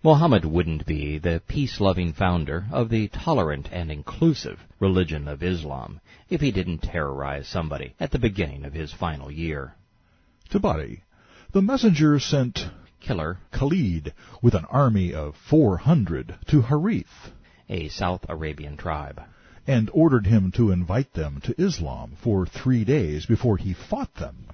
Mohammed wouldn't be the peace-loving founder of the tolerant and inclusive religion of Islam if he didn't terrorize somebody at the beginning of his final year. Tabari, the messenger sent Killer Khalid with an army of 400 to Harith, a South Arabian tribe, and ordered him to invite them to Islam for 3 days before he fought them.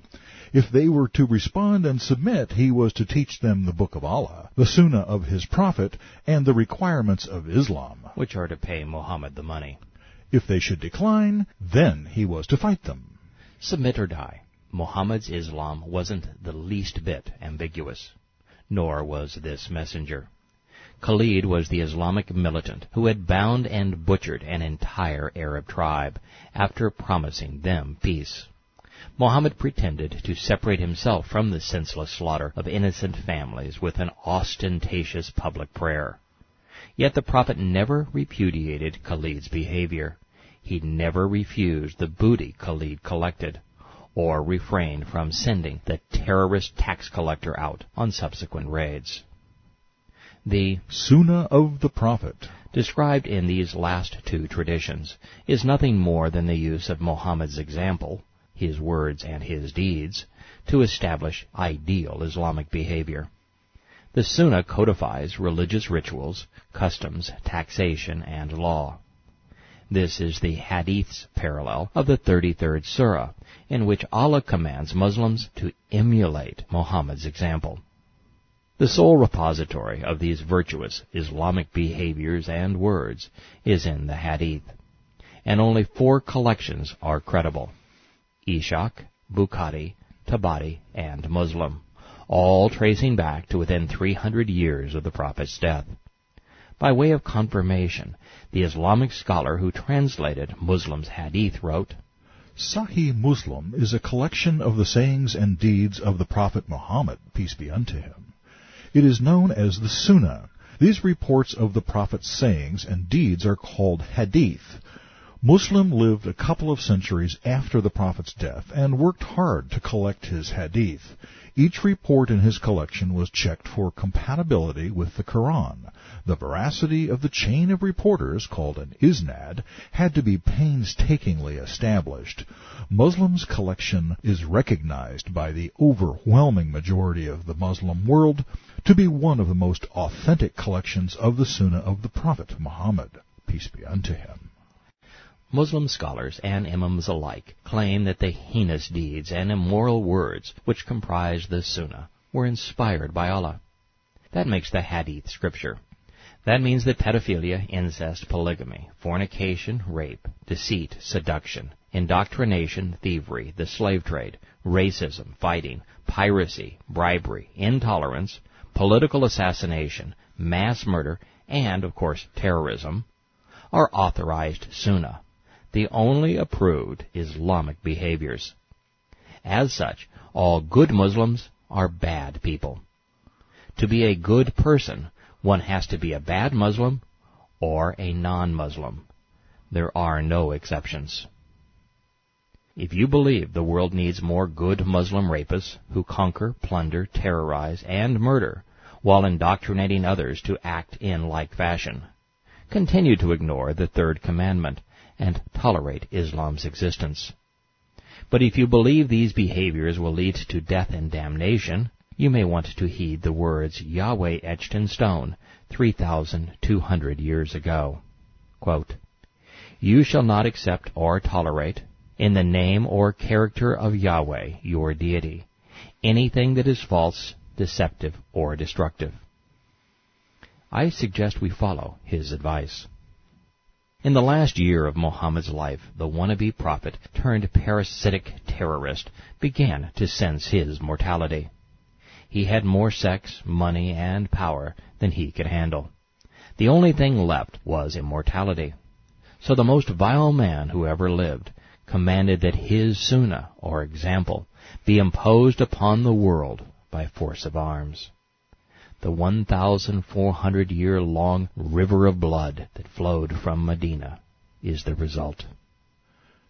If they were to respond and submit, he was to teach them the Book of Allah, the Sunnah of his Prophet, and the requirements of Islam, which are to pay Mohammed the money. If they should decline, then he was to fight them. Submit or die. Mohammed's Islam wasn't the least bit ambiguous, nor was this messenger. Khalid was the Islamic militant who had bound and butchered an entire Arab tribe after promising them peace. Mohammed pretended to separate himself from the senseless slaughter of innocent families with an ostentatious public prayer. Yet the Prophet never repudiated Khalid's behavior. He never refused the booty Khalid collected, or refrained from sending the terrorist tax collector out on subsequent raids. The Sunnah of the Prophet, described in these last two traditions, is nothing more than the use of Mohammed's example, his words and his deeds, to establish ideal Islamic behavior. The Sunnah codifies religious rituals, customs, taxation, and law. This is the Hadith's parallel of the 33rd Surah, in which Allah commands Muslims to emulate Muhammad's example. The sole repository of these virtuous Islamic behaviors and words is in the Hadith, and only 4 collections are credible: Ishaq, Bukhari, Tabari, and Muslim, all tracing back to within 300 years of the Prophet's death. By way of confirmation, the Islamic scholar who translated Muslim's Hadith wrote, Sahih Muslim is a collection of the sayings and deeds of the Prophet Muhammad, peace be unto him. It is known as the Sunnah. These reports of the Prophet's sayings and deeds are called Hadith. Muslim lived a couple of centuries after the Prophet's death and worked hard to collect his Hadith. Each report in his collection was checked for compatibility with the Koran. The veracity of the chain of reporters, called an Isnad, had to be painstakingly established. Muslim's collection is recognized by the overwhelming majority of the Muslim world to be one of the most authentic collections of the Sunnah of the Prophet Muhammad, peace be unto him. Muslim scholars and imams alike claim that the heinous deeds and immoral words which comprise the Sunnah were inspired by Allah. That makes the Hadith scripture. That means that pedophilia, incest, polygamy, fornication, rape, deceit, seduction, indoctrination, thievery, the slave trade, racism, fighting, piracy, bribery, intolerance, political assassination, mass murder, and, of course, terrorism, are authorized Sunnah, the only approved Islamic behaviors. As such, all good Muslims are bad people. To be a good person, one has to be a bad Muslim or a non-Muslim. There are no exceptions. If you believe the world needs more good Muslim rapists who conquer, plunder, terrorize, and murder while indoctrinating others to act in like fashion, continue to ignore the third commandment and tolerate Islam's existence. But if you believe these behaviors will lead to death and damnation, you may want to heed the words Yahweh etched in stone 3,200 years ago. Quote, "You shall not accept or tolerate, in the name or character of Yahweh, your deity, anything that is false, deceptive, or destructive." I suggest we follow his advice. In the last year of Muhammad's life, the wannabe prophet turned parasitic terrorist began to sense his mortality. He had more sex, money, and power than he could handle. The only thing left was immortality. So the most vile man who ever lived commanded that his Sunnah, or example, be imposed upon the world by force of arms. The 1,400-year-long river of blood that flowed from Medina is the result.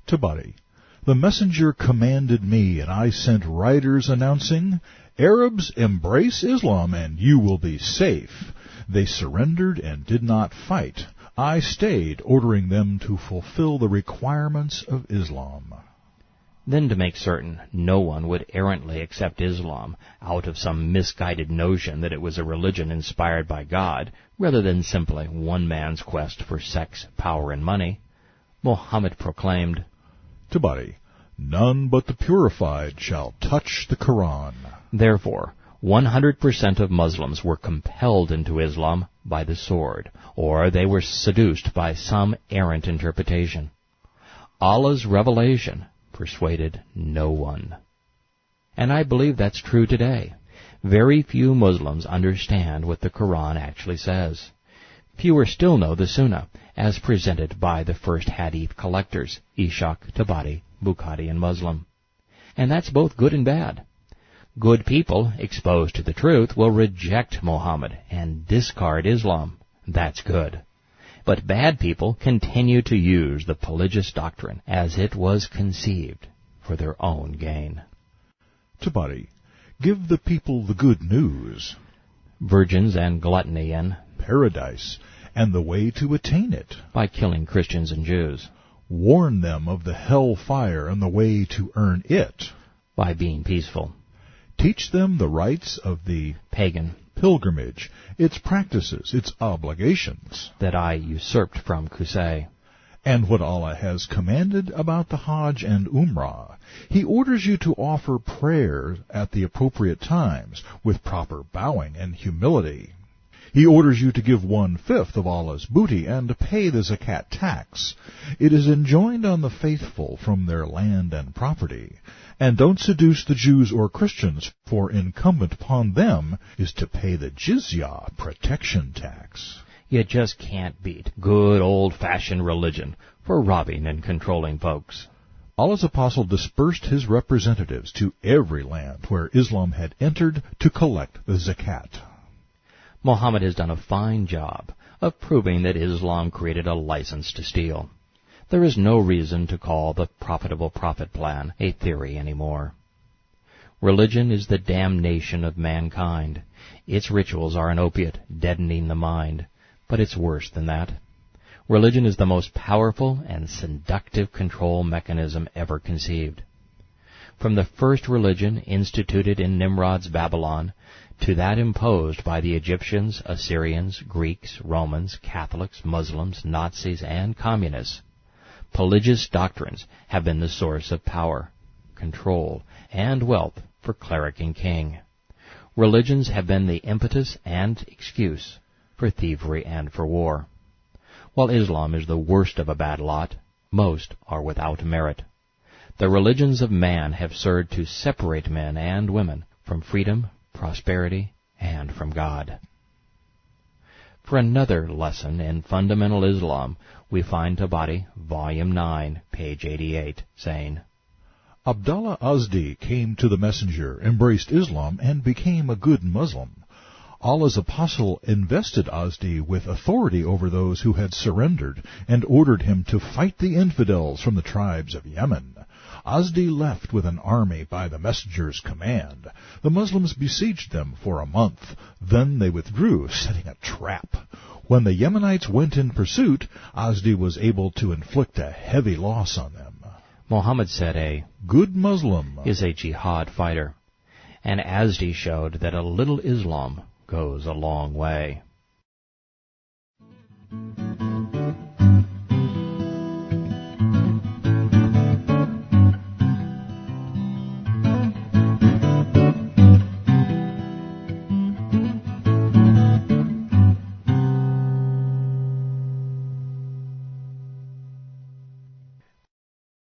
Tabari. The messenger commanded me, and I sent riders announcing, Arabs, embrace Islam, and you will be safe. They surrendered and did not fight. I stayed, ordering them to fulfill the requirements of Islam. Then, to make certain no one would errantly accept Islam out of some misguided notion that it was a religion inspired by God, rather than simply one man's quest for sex, power, and money, Mohammad proclaimed, Tabari. None but the purified shall touch the Koran. Therefore, 100% of Muslims were compelled into Islam by the sword, or they were seduced by some errant interpretation. Allah's revelation persuaded no one. And I believe that's true today. Very few Muslims understand what the Quran actually says. Fewer still know the Sunnah, as presented by the first Hadith collectors, Ishaq, Tabari, Bukhari, and Muslim. And that's both good and bad. Good people, exposed to the truth, will reject Muhammad and discard Islam. That's good. But bad people continue to use the religious doctrine as it was conceived for their own gain. Tabari. Give the people the good news. Virgins and gluttony in paradise, and the way to attain it. By killing Christians and Jews. Warn them of the hell fire and the way to earn it. By being peaceful. Teach them the rights of the pagan pilgrimage, its practices, its obligations. That I usurped from Qusay. And what Allah has commanded about the Hajj and Umrah. He orders you to offer prayer at the appropriate times, with proper bowing and humility. He orders you to give 1/5 of Allah's booty and to pay the zakat tax. It is enjoined on the faithful from their land and property. And don't seduce the Jews or Christians, for incumbent upon them is to pay the jizya, protection tax. You just can't beat good old-fashioned religion for robbing and controlling folks. Allah's apostle dispersed his representatives to every land where Islam had entered to collect the zakat. Mohammed has done a fine job of proving that Islam created a license to steal. There is no reason to call the profitable profit plan a theory anymore. Religion is the damnation of mankind. Its rituals are an opiate, deadening the mind. But it's worse than that. Religion is the most powerful and seductive control mechanism ever conceived. From the first religion instituted in Nimrod's Babylon to that imposed by the Egyptians, Assyrians, Greeks, Romans, Catholics, Muslims, Nazis, and Communists, religious doctrines have been the source of power, control, and wealth for cleric and king. Religions have been the impetus and excuse for thievery and for war. While Islam is the worst of a bad lot, most are without merit. The religions of man have served to separate men and women from freedom, prosperity, and from God. For another lesson in fundamental Islam, we find Tabari, Volume 9, page 88, saying, Abdallah Azdi came to the messenger, embraced Islam, and became a good Muslim. Allah's apostle invested Azdi with authority over those who had surrendered and ordered him to fight the infidels from the tribes of Yemen. Azdi left with an army by the messenger's command. The Muslims besieged them for a month. Then they withdrew, setting a trap. When the Yemenites went in pursuit, Azdi was able to inflict a heavy loss on them. Muhammad said a good Muslim is a jihad fighter, and Azdi showed that a little Islam goes a long way.